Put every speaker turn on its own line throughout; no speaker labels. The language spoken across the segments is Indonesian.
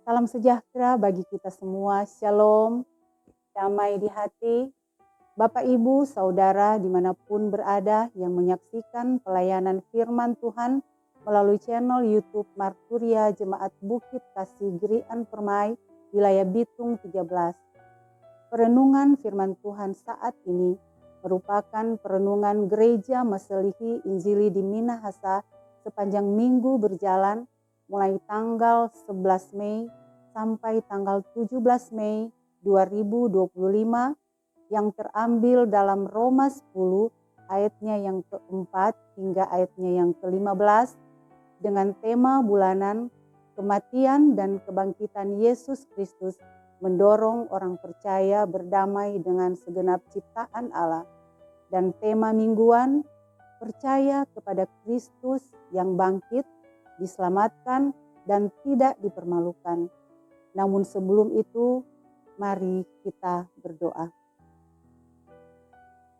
Salam sejahtera bagi kita semua. Shalom, damai di hati. Bapak, Ibu, Saudara dimanapun berada yang menyaksikan pelayanan firman Tuhan melalui channel YouTube Marturia Jemaat Bukit Kasih Girian Permai, wilayah Bitung 13. Perenungan firman Tuhan saat ini merupakan perenungan Gereja Maselihi Injili di Minahasa sepanjang minggu berjalan mulai tanggal 11 Mei sampai tanggal 17 Mei 2025 yang terambil dalam Roma 10 ayatnya yang keempat hingga ayatnya yang ke-15 dengan tema bulanan kematian dan kebangkitan Yesus Kristus mendorong orang percaya berdamai dengan segenap ciptaan Allah, dan tema mingguan percaya kepada Kristus yang bangkit, diselamatkan dan tidak dipermalukan. Namun sebelum itu, mari kita berdoa.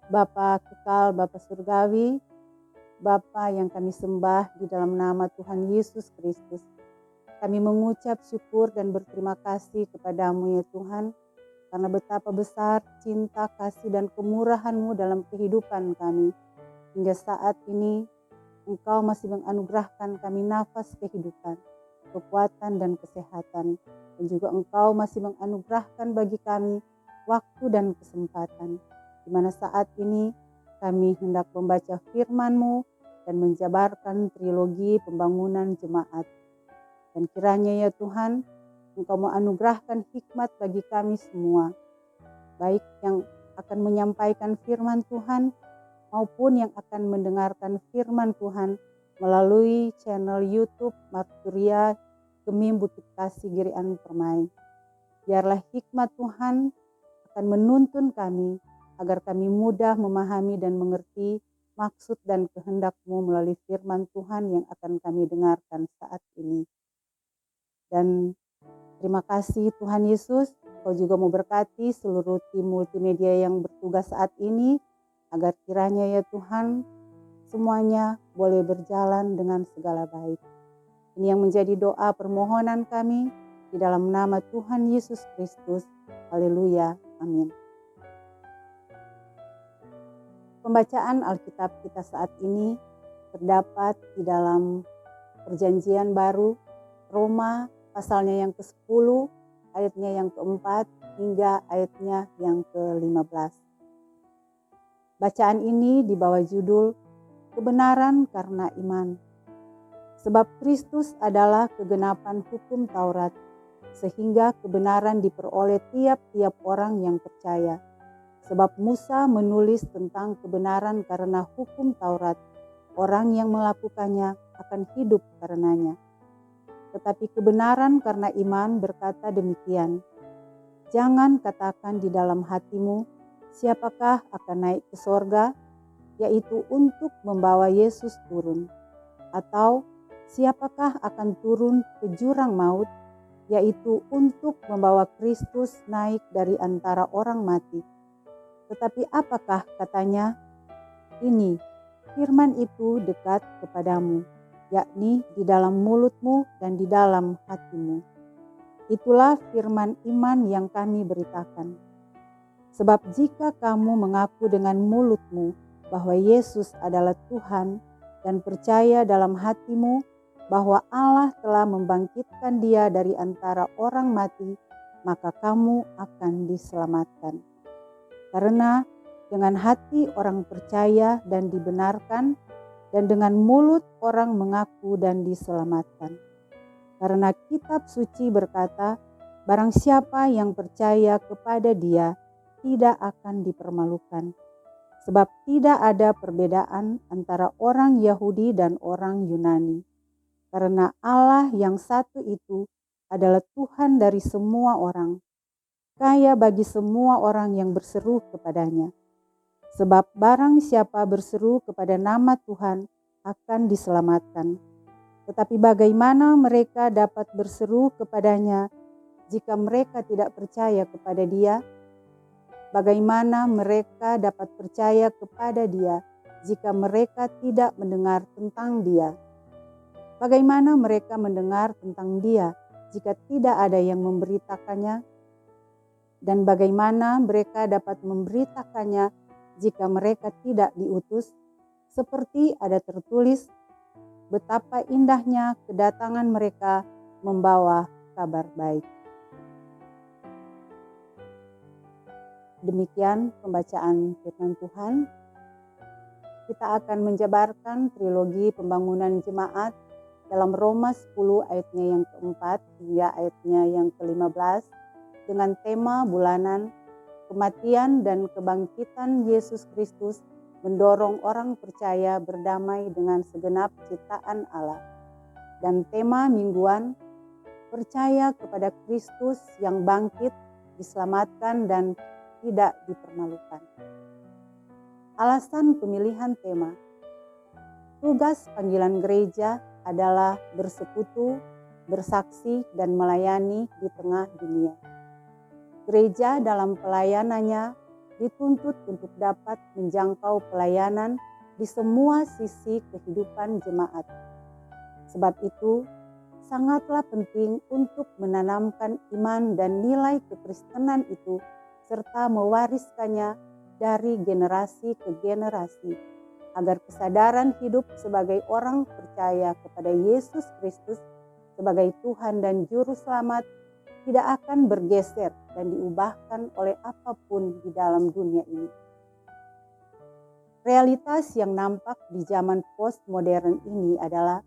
Bapa kekal, Bapa surgawi, Bapa yang kami sembah di dalam nama Tuhan Yesus Kristus. Kami mengucap syukur dan berterima kasih kepadamu ya Tuhan, karena betapa besar cinta, kasih dan kemurahan-Mu dalam kehidupan kami. Hingga saat ini Engkau masih menganugerahkan kami nafas kehidupan, kekuatan dan kesehatan. Dan juga Engkau masih menganugerahkan bagi kami waktu dan kesempatan, di mana saat ini kami hendak membaca firman-Mu dan menjabarkan trilogi pembangunan jemaat. Dan kiranya ya Tuhan, Engkau menganugerahkan hikmat bagi kami semua, baik yang akan menyampaikan firman Tuhan maupun yang akan mendengarkan firman Tuhan melalui channel YouTube Marturia Gemim Bukit Kasih Girian Permai. Biarlah hikmat Tuhan akan menuntun kami agar kami mudah memahami dan mengerti maksud dan kehendak-Mu melalui firman Tuhan yang akan kami dengarkan saat ini. Dan terima kasih Tuhan Yesus, Kau juga mau berkati seluruh tim multimedia yang bertugas saat ini, agar kiranya ya Tuhan, semuanya boleh berjalan dengan segala baik. Ini yang menjadi doa permohonan kami di dalam nama Tuhan Yesus Kristus. Haleluya. Amin. Pembacaan Alkitab kita saat ini terdapat di dalam Perjanjian Baru, Roma pasalnya yang ke-10, ayatnya yang ke-4 hingga ayatnya yang ke-15. Bacaan ini dibawa judul Kebenaran karena Iman. Sebab Kristus adalah kegenapan hukum Taurat, sehingga kebenaran diperoleh tiap-tiap orang yang percaya. Sebab Musa menulis tentang kebenaran karena hukum Taurat, orang yang melakukannya akan hidup karenanya. Tetapi kebenaran karena iman berkata demikian, jangan katakan di dalam hatimu, siapakah akan naik ke sorga, yaitu untuk membawa Yesus turun. Atau siapakah akan turun ke jurang maut, yaitu untuk membawa Kristus naik dari antara orang mati. Tetapi apakah katanya? Ini, firman itu dekat kepadamu, yakni di dalam mulutmu dan di dalam hatimu. Itulah firman iman yang kami beritakan. Sebab jika kamu mengaku dengan mulutmu bahwa Yesus adalah Tuhan dan percaya dalam hatimu bahwa Allah telah membangkitkan Dia dari antara orang mati, maka kamu akan diselamatkan. Karena dengan hati orang percaya dan dibenarkan, dan dengan mulut orang mengaku dan diselamatkan. Karena kitab suci berkata, barang siapa yang percaya kepada Dia tidak akan dipermalukan. Sebab tidak ada perbedaan antara orang Yahudi dan orang Yunani. Karena Allah yang satu itu adalah Tuhan dari semua orang, kaya bagi semua orang yang berseru kepadanya. Sebab barang siapa berseru kepada nama Tuhan akan diselamatkan. Tetapi bagaimana mereka dapat berseru kepadanya jika mereka tidak percaya kepada Dia? Bagaimana mereka dapat percaya kepada Dia jika mereka tidak mendengar tentang Dia? Bagaimana mereka mendengar tentang Dia jika tidak ada yang memberitakannya? Dan bagaimana mereka dapat memberitakannya jika mereka tidak diutus? Seperti ada tertulis, betapa indahnya kedatangan mereka membawa kabar baik. Demikian pembacaan firman Tuhan. Kita akan menjabarkan trilogi pembangunan jemaat dalam Roma 10 ayatnya yang keempat hingga ayatnya yang ke-15 dengan tema bulanan kematian dan kebangkitan Yesus Kristus mendorong orang percaya berdamai dengan segenap ciptaan Allah. Dan tema mingguan, percaya kepada Kristus yang bangkit, diselamatkan dan tidak dipermalukan. Alasan pemilihan tema. Tugas panggilan gereja adalah bersekutu, bersaksi, dan melayani di tengah dunia. Gereja dalam pelayanannya dituntut untuk dapat menjangkau pelayanan di semua sisi kehidupan jemaat. Sebab itu, sangatlah penting untuk menanamkan iman dan nilai kekristenan itu serta mewariskannya dari generasi ke generasi, agar kesadaran hidup sebagai orang percaya kepada Yesus Kristus sebagai Tuhan dan Juru Selamat tidak akan bergeser dan diubahkan oleh apapun di dalam dunia ini. Realitas yang nampak di zaman postmodern ini adalah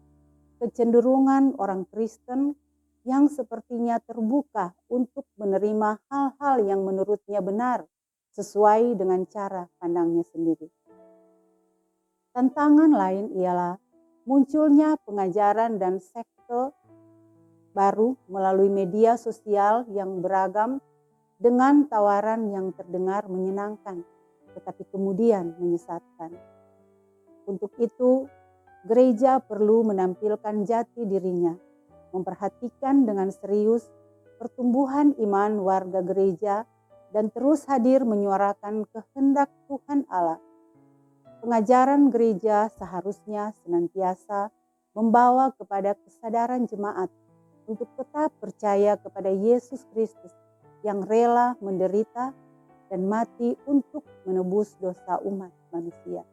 kecenderungan orang Kristen yang sepertinya terbuka untuk menerima hal-hal yang menurutnya benar sesuai dengan cara pandangnya sendiri. Tantangan lain ialah munculnya pengajaran dan sekte baru melalui media sosial yang beragam dengan tawaran yang terdengar menyenangkan, tetapi kemudian menyesatkan. Untuk itu, gereja perlu menampilkan jati dirinya, memperhatikan dengan serius pertumbuhan iman warga gereja dan terus hadir menyuarakan kehendak Tuhan Allah. Pengajaran gereja seharusnya senantiasa membawa kepada kesadaran jemaat untuk tetap percaya kepada Yesus Kristus yang rela menderita dan mati untuk menebus dosa umat manusia.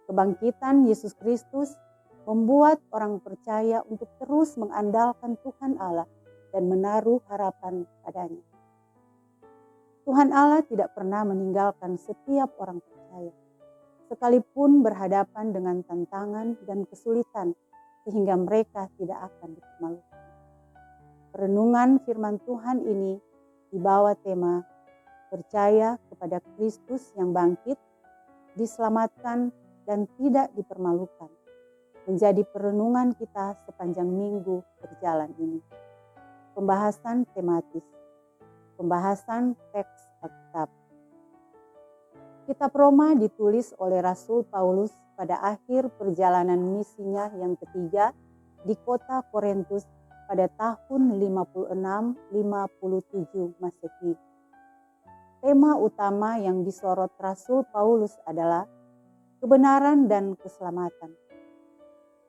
Kebangkitan Yesus Kristus membuat orang percaya untuk terus mengandalkan Tuhan Allah dan menaruh harapan padanya. Tuhan Allah tidak pernah meninggalkan setiap orang percaya, sekalipun berhadapan dengan tantangan dan kesulitan, sehingga mereka tidak akan dipermalukan. Perenungan firman Tuhan ini dibawa tema percaya kepada Kristus yang bangkit, diselamatkan, dan tidak dipermalukan, menjadi perenungan kita sepanjang minggu berjalan ini. Pembahasan tematis, pembahasan teks Alkitab. Kitab Roma ditulis oleh Rasul Paulus pada akhir perjalanan misinya yang ketiga di kota Korintus pada tahun 56-57 Masehi. Tema utama yang disorot Rasul Paulus adalah kebenaran dan keselamatan.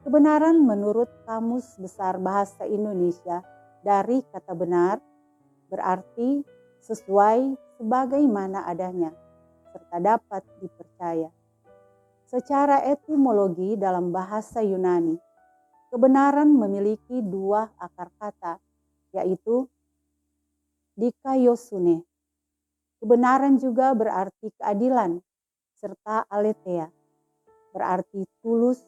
Kebenaran menurut Kamus Besar Bahasa Indonesia dari kata benar berarti sesuai sebagaimana adanya serta dapat dipercaya. Secara etimologi dalam bahasa Yunani, kebenaran memiliki dua akar kata, yaitu dikaiosune. Kebenaran juga berarti keadilan, serta aletheia, berarti tulus,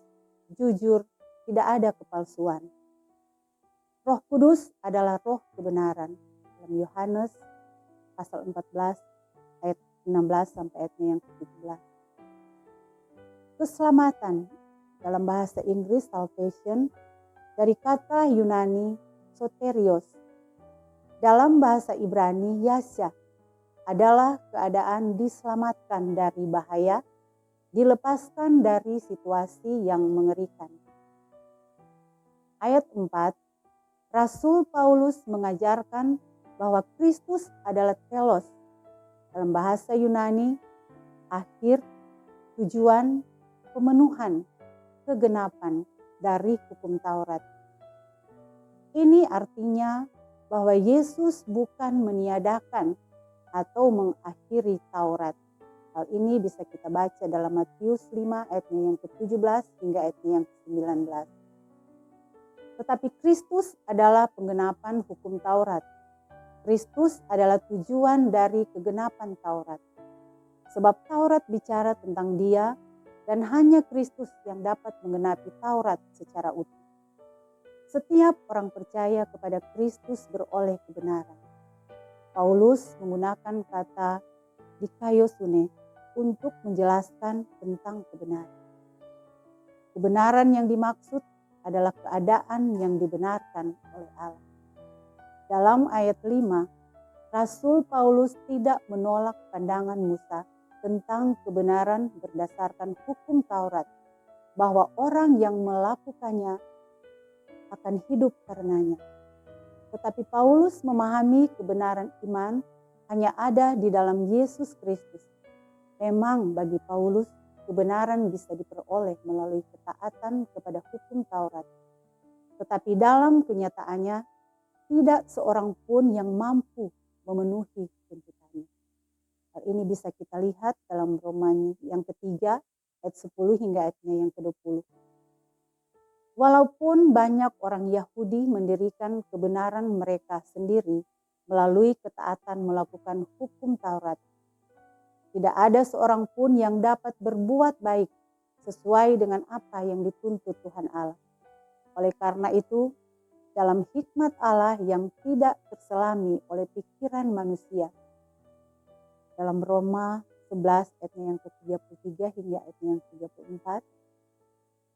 jujur, tidak ada kepalsuan. Roh Kudus adalah roh kebenaran. Dalam Yohanes pasal 14 ayat 16 sampai ayatnya yang ke-17. Keselamatan dalam bahasa Inggris salvation dari kata Yunani soterios. Dalam bahasa Ibrani yasya adalah keadaan diselamatkan dari bahaya, dilepaskan dari situasi yang mengerikan. Ayat 4, Rasul Paulus mengajarkan bahwa Kristus adalah telos. Dalam bahasa Yunani, akhir, tujuan, pemenuhan, kegenapan dari hukum Taurat. Ini artinya bahwa Yesus bukan meniadakan atau mengakhiri Taurat. Hal ini bisa kita baca dalam Matius 5 ayatnya yang ke-17 hingga ayatnya yang ke-19. Tetapi Kristus adalah penggenapan hukum Taurat. Kristus adalah tujuan dari kegenapan Taurat. Sebab Taurat bicara tentang Dia dan hanya Kristus yang dapat menggenapi Taurat secara utuh. Setiap orang percaya kepada Kristus beroleh kebenaran. Paulus menggunakan kata dikaiosune untuk menjelaskan tentang kebenaran. Kebenaran yang dimaksud adalah keadaan yang dibenarkan oleh Allah. Dalam ayat 5, Rasul Paulus tidak menolak pandangan Musa tentang kebenaran berdasarkan hukum Taurat, bahwa orang yang melakukannya akan hidup karenanya. Tetapi Paulus memahami kebenaran iman hanya ada di dalam Yesus Kristus. Memang bagi Paulus, kebenaran bisa diperoleh melalui ketaatan kepada hukum Taurat. Tetapi dalam kenyataannya, tidak seorang pun yang mampu memenuhi tuntutannya. Hal ini bisa kita lihat dalam Roma yang ketiga, ayat 10 hingga ayatnya yang ke-20. Walaupun banyak orang Yahudi mendirikan kebenaran mereka sendiri melalui ketaatan melakukan hukum Taurat, tidak ada seorang pun yang dapat berbuat baik sesuai dengan apa yang dituntut Tuhan Allah. Oleh karena itu, dalam hikmat Allah yang tidak terselami oleh pikiran manusia, dalam Roma 11 ayatnya yang ke-33 hingga ayatnya yang ke-34,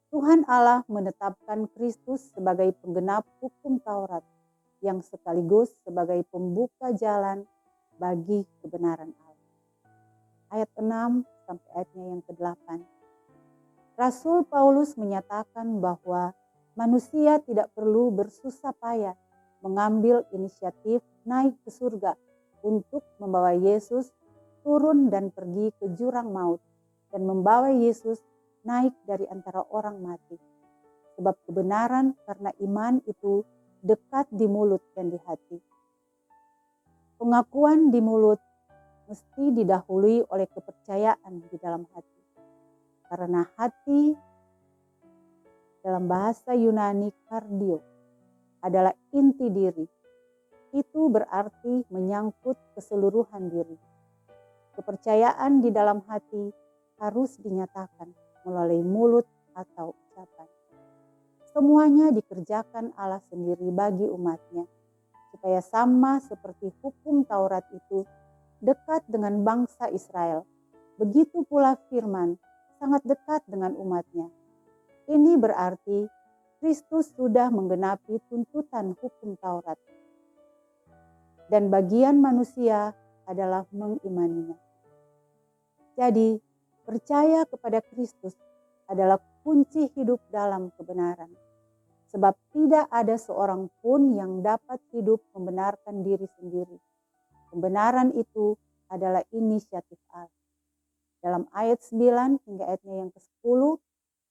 Tuhan Allah menetapkan Kristus sebagai penggenap hukum Taurat yang sekaligus sebagai pembuka jalan bagi kebenaran Allah. Ayat 6 sampai ayatnya yang ke-8. Rasul Paulus menyatakan bahwa manusia tidak perlu bersusah payah mengambil inisiatif naik ke surga untuk membawa Yesus turun dan pergi ke jurang maut dan membawa Yesus naik dari antara orang mati. Sebab kebenaran karena iman itu dekat di mulut dan di hati. Pengakuan di mulut mesti didahului oleh kepercayaan di dalam hati. Karena hati dalam bahasa Yunani kardio adalah inti diri. Itu berarti menyangkut keseluruhan diri. Kepercayaan di dalam hati harus dinyatakan melalui mulut atau ucapan. Semuanya dikerjakan Allah sendiri bagi umatnya, supaya sama seperti hukum Taurat itu dekat dengan bangsa Israel. Begitu pula firman sangat dekat dengan umatnya. Ini berarti Kristus sudah menggenapi tuntutan hukum Taurat. Dan bagian manusia adalah mengimaninya. Jadi, percaya kepada Kristus adalah kunci hidup dalam kebenaran. Sebab tidak ada seorang pun yang dapat hidup membenarkan diri sendiri. Pembenaran itu adalah inisiatif Allah. Dalam ayat 9 hingga ayatnya yang ke-10,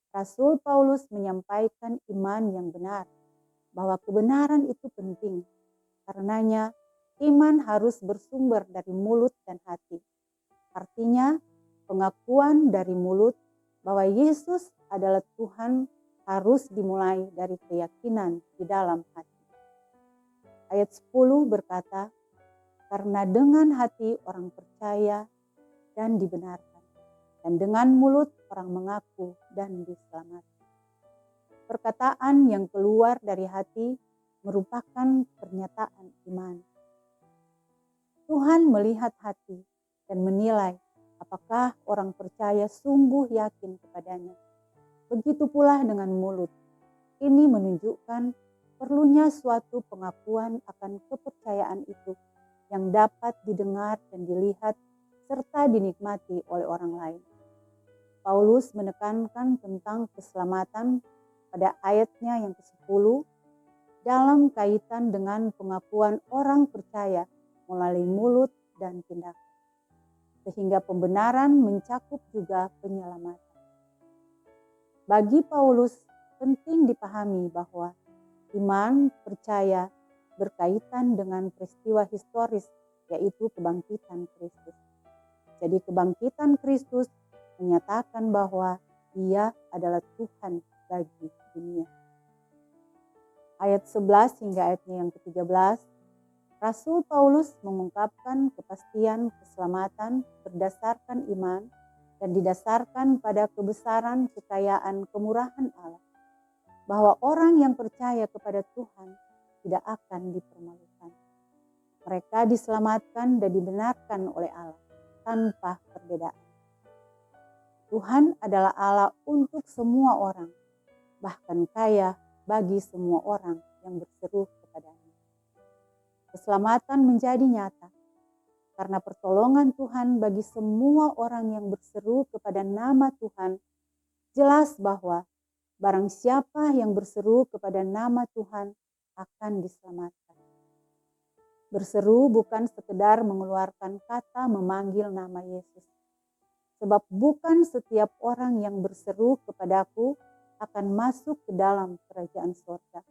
Rasul Paulus menyampaikan iman yang benar, bahwa kebenaran itu penting. Karenanya, iman harus bersumber dari mulut dan hati. Artinya, pengakuan dari mulut bahwa Yesus adalah Tuhan harus dimulai dari keyakinan di dalam hati. Ayat 10 berkata, karena dengan hati orang percaya dan dibenarkan, dan dengan mulut orang mengaku dan diselamatkan. Perkataan yang keluar dari hati merupakan pernyataan iman. Tuhan melihat hati dan menilai apakah orang percaya sungguh yakin kepadanya. Begitu pula dengan mulut. Ini menunjukkan perlunya suatu pengakuan akan kepercayaan itu yang dapat didengar dan dilihat serta dinikmati oleh orang lain. Paulus menekankan tentang keselamatan pada ayatnya yang ke-10 dalam kaitan dengan pengakuan orang percaya melalui mulut dan tindakan. Sehingga pembenaran mencakup juga penyelamatan. Bagi Paulus penting dipahami bahwa Iman percaya berkaitan dengan peristiwa historis, yaitu kebangkitan Kristus. Jadi kebangkitan Kristus menyatakan bahwa Dia adalah Tuhan bagi dunia. Ayat 11 hingga ayatnya yang ke-13, Rasul Paulus mengungkapkan kepastian keselamatan berdasarkan iman dan didasarkan pada kebesaran kekayaan kemurahan Allah, bahwa orang yang percaya kepada Tuhan tidak akan dipermalukan. Mereka diselamatkan dan dibenarkan oleh Allah tanpa perbedaan. Tuhan adalah Allah untuk semua orang, bahkan kaya bagi semua orang yang berseru kepadanya. Keselamatan menjadi nyata karena pertolongan Tuhan bagi semua orang yang berseru kepada nama Tuhan. Jelas bahwa barang siapa yang berseru kepada nama Tuhan akan diselamatkan. Berseru bukan sekedar mengeluarkan kata memanggil nama Yesus. Sebab bukan setiap orang yang berseru kepadaku akan masuk ke dalam kerajaan surga.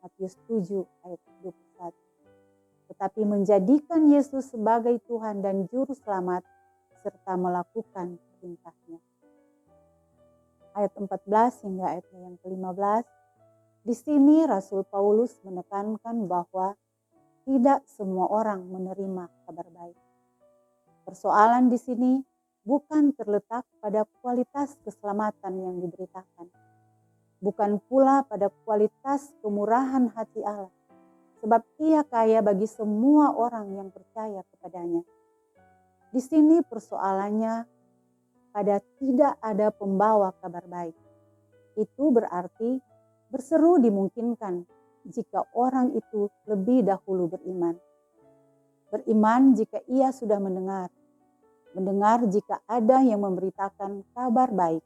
Matius 7 ayat 21. Tetapi menjadikan Yesus sebagai Tuhan dan Juru Selamat serta melakukan perintahnya. Ayat 14 hingga ayat yang ke-15. Di sini Rasul Paulus menekankan bahwa tidak semua orang menerima kabar baik. Persoalan di sini bukan terletak pada kualitas keselamatan yang diberitakan. Bukan pula pada kualitas kemurahan hati Allah, sebab Ia kaya bagi semua orang yang percaya kepadanya. Di sini persoalannya pada tidak ada pembawa kabar baik. Itu berarti berseru dimungkinkan jika orang itu lebih dahulu beriman. Beriman jika ia sudah mendengar. Mendengar jika ada yang memberitakan kabar baik.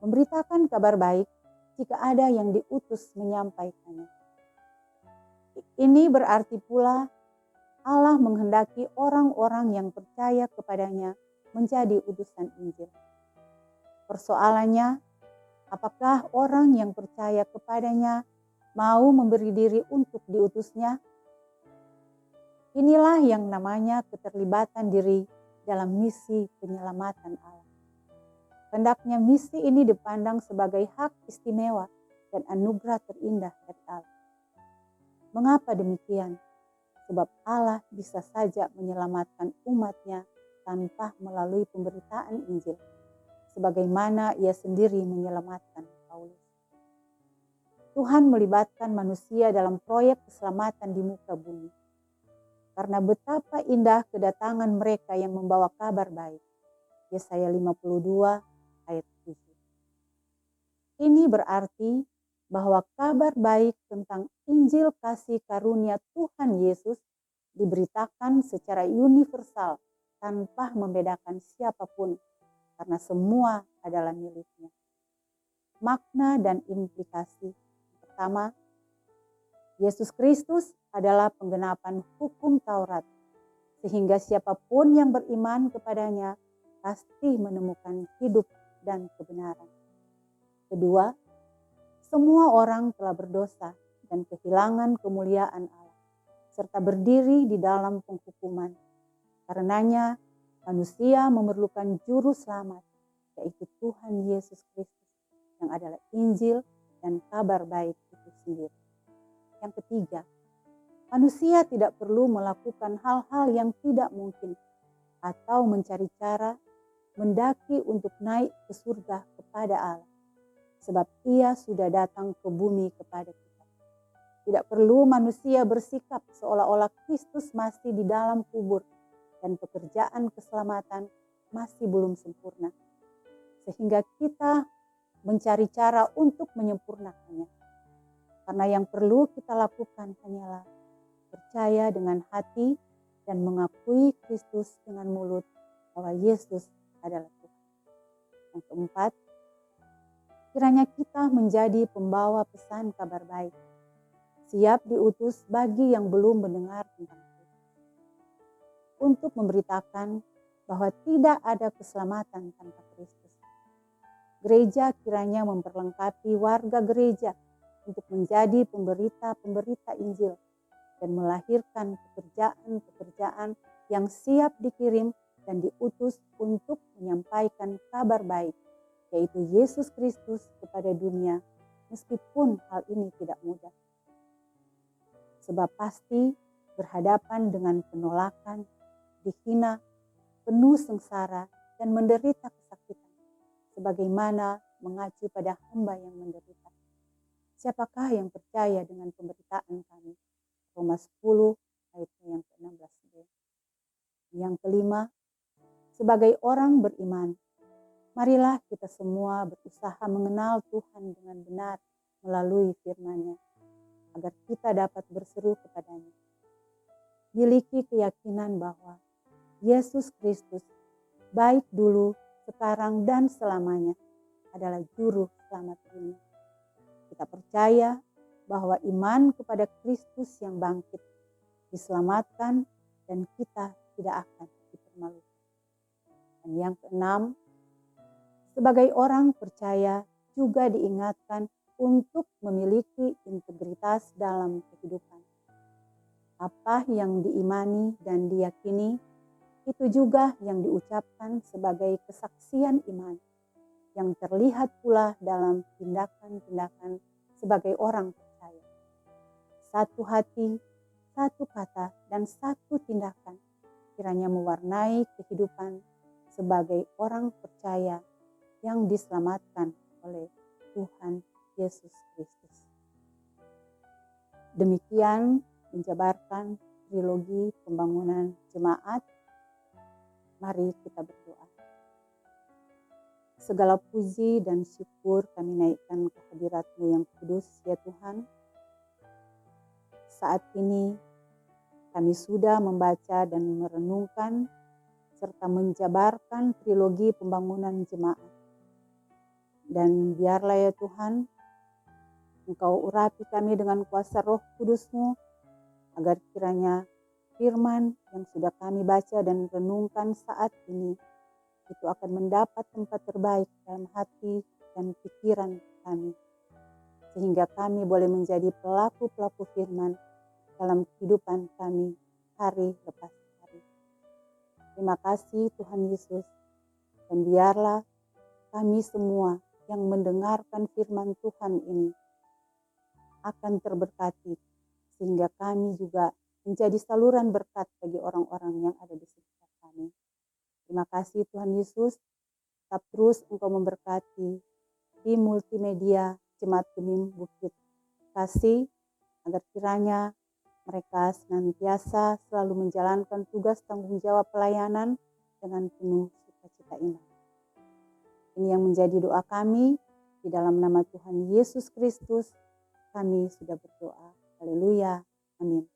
Memberitakan kabar baik jika ada yang diutus menyampaikannya. Ini berarti pula Allah menghendaki orang-orang yang percaya kepadanya menjadi utusan Injil. Persoalannya, apakah orang yang percaya kepadanya mau memberi diri untuk diutusnya? Inilah yang namanya keterlibatan diri dalam misi penyelamatan Allah. Hendaknya misi ini dipandang sebagai hak istimewa dan anugerah terindah dari Allah. Mengapa demikian? Sebab Allah bisa saja menyelamatkan umatnya tanpa melalui pemberitaan Injil, sebagaimana Ia sendiri menyelamatkan Paulus. Tuhan melibatkan manusia dalam proyek keselamatan di muka bumi. Karena betapa indah kedatangan mereka yang membawa kabar baik. Yesaya 52 ayat 7. Ini berarti bahwa kabar baik tentang Injil kasih karunia Tuhan Yesus diberitakan secara universal tanpa membedakan siapapun, karena semua adalah miliknya. Makna dan implikasi. Pertama, Yesus Kristus adalah penggenapan hukum Taurat, sehingga siapapun yang beriman kepadanya pasti menemukan hidup dan kebenaran. Kedua, semua orang telah berdosa dan kehilangan kemuliaan Allah, serta berdiri di dalam penghukuman. Karenanya, manusia memerlukan juru selamat, yaitu Tuhan Yesus Kristus, yang adalah Injil dan kabar baik itu sendiri. Yang ketiga, manusia tidak perlu melakukan hal-hal yang tidak mungkin atau mencari cara mendaki untuk naik ke surga kepada Allah, sebab Ia sudah datang ke bumi kepada kita. Tidak perlu manusia bersikap seolah-olah Kristus masih di dalam kubur dan pekerjaan keselamatan masih belum sempurna, sehingga kita mencari cara untuk menyempurnakannya. Karena yang perlu kita lakukan hanyalah percaya dengan hati dan mengakui Kristus dengan mulut bahwa Yesus adalah Tuhan. Yang keempat, kiranya kita menjadi pembawa pesan kabar baik, siap diutus bagi yang belum mendengar tentang Kristus, untuk memberitakan bahwa tidak ada keselamatan tanpa Kristus. Gereja kiranya memperlengkapi warga gereja untuk menjadi pemberita-pemberita Injil dan melahirkan pekerjaan-pekerjaan yang siap dikirim dan diutus untuk menyampaikan kabar baik, yaitu Yesus Kristus kepada dunia, meskipun hal ini tidak mudah. Sebab pasti berhadapan dengan penolakan, dihina, penuh sengsara, dan menderita kesakitan, sebagaimana mengacu pada hamba yang menderita. Siapakah yang percaya dengan pemberitaan kami? Roma 10 ayat yang ke-16b. Yang kelima, sebagai orang beriman, marilah kita semua berusaha mengenal Tuhan dengan benar melalui firman-Nya, agar kita dapat berseru kepadanya. Miliki keyakinan bahwa Yesus Kristus, baik dulu, sekarang, dan selamanya, adalah juru selamat dunia. Kita percaya bahwa iman kepada Kristus yang bangkit, diselamatkan, dan kita tidak akan dipermalukan. Dan yang keenam, sebagai orang percaya juga diingatkan untuk memiliki integritas dalam kehidupan. Apa yang diimani dan diyakini, itu juga yang diucapkan sebagai kesaksian iman, yang terlihat pula dalam tindakan-tindakan sebagai orang percaya. Satu hati, satu kata, dan satu tindakan kiranya mewarnai kehidupan sebagai orang percaya yang diselamatkan oleh Tuhan Yesus Kristus. Demikian menjabarkan trilogi pembangunan jemaat. Mari kita berdoa. Segala puji dan syukur kami naikkan ke hadirat-Mu yang kudus, ya Tuhan. Saat ini kami sudah membaca dan merenungkan serta menjabarkan trilogi pembangunan jemaat. Dan biarlah ya Tuhan, Engkau urapi kami dengan kuasa Roh Kudus-Mu, agar kiranya firman yang sudah kami baca dan renungkan saat ini, itu akan mendapat tempat terbaik dalam hati dan pikiran kami. Sehingga kami boleh menjadi pelaku-pelaku firman dalam kehidupan kami hari lepas hari. Terima kasih Tuhan Yesus, dan biarlah kami semua yang mendengarkan firman Tuhan ini akan terberkati, sehingga kami juga menjadi saluran berkat bagi orang-orang yang ada di sekitar kami. Terima kasih Tuhan Yesus, tetap terus Engkau memberkati tim multimedia Jemaat Gemim Bukit Kasih, agar kiranya mereka senantiasa selalu menjalankan tugas tanggung jawab pelayanan dengan penuh sukacita iman. Ini yang menjadi doa kami, di dalam nama Tuhan Yesus Kristus kami sudah berdoa. Haleluya. Amin.